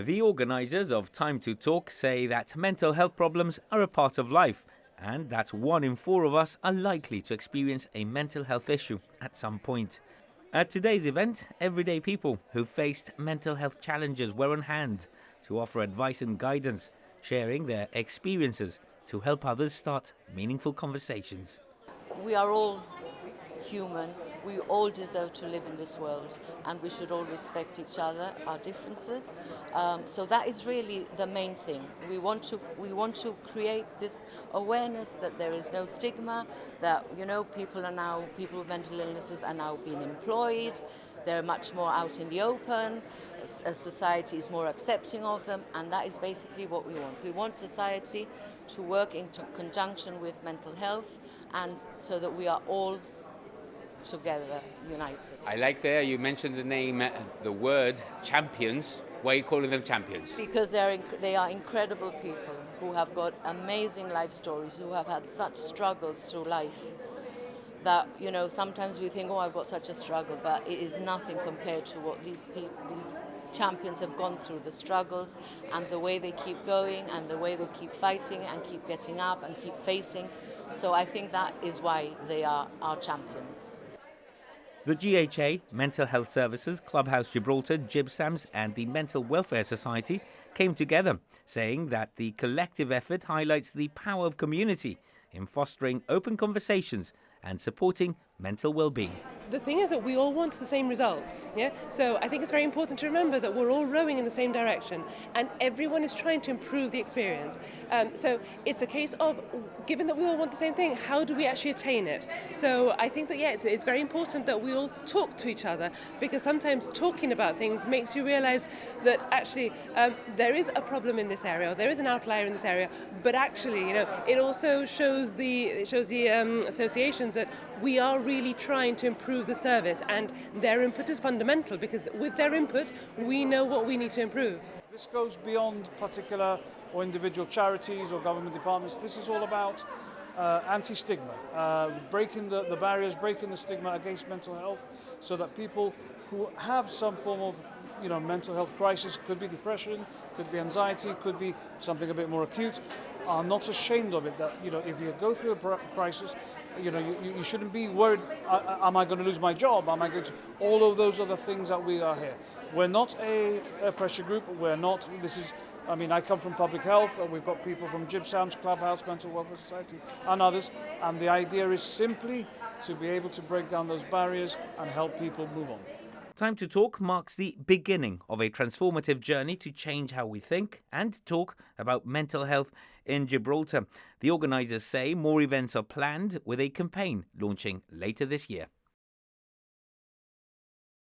The organisers of Time to Talk say that mental health problems are a part of life and that 1 in 4 of us are likely to experience a mental health issue at some point. At today's event, everyday people who faced mental health challenges were on hand to offer advice and guidance, sharing their experiences to help others start meaningful conversations. We are all human. We all deserve to live in this world, and we should all respect each other, our differences. So that is really the main thing. We want to create this awareness that there is no stigma, that people with mental illnesses are now being employed. They're much more out in the open. Society is more accepting of them, and that is basically what we want. We want society to work in conjunction with mental health, and so that we are all together, united. I like there you mentioned the word champions. Why are you calling them champions? Because they are incredible people who have got amazing life stories, who have had such struggles through life that sometimes we think, oh, I've got such a struggle, but it is nothing compared to what these champions have gone through, the struggles and the way they keep going and the way they keep fighting and keep getting up and keep facing. So I think that is why they are our champions. The GHA, Mental Health Services, Clubhouse Gibraltar, GibSAMS and the Mental Welfare Society came together, saying that the collective effort highlights the power of community in fostering open conversations and supporting mental well-being. The thing is that we all want the same results, So I think it's very important to remember that we're all rowing in the same direction and everyone is trying to improve the experience. So it's a case of, given that we all want the same thing, how do we actually attain it? So I think that, it's very important that we all talk to each other, because sometimes talking about things makes you realise that actually there is a problem in this area, or there is an outlier in this area, but actually, it also shows the associations that we are really trying to improve the service, and their input is fundamental, because with their input we know what we need to improve. This goes beyond particular or individual charities or government departments. This is all about anti-stigma, breaking the barriers, breaking the stigma against mental health, so that people who have some form of mental health crisis, could be depression, could be anxiety, could be something a bit more acute, are not ashamed of it. That if you go through a crisis, you shouldn't be worried, am I going to lose my job? Am I going to... All of those are the things that we are here. We're not a pressure group. We're not... I come from public health. We've got people from GibSAMS, Clubhouse, Mental Welfare Society and others. And the idea is simply to be able to break down those barriers and help people move on. Time to Talk marks the beginning of a transformative journey to change how we think and talk about mental health in Gibraltar. The organisers say more events are planned, with a campaign launching later this year.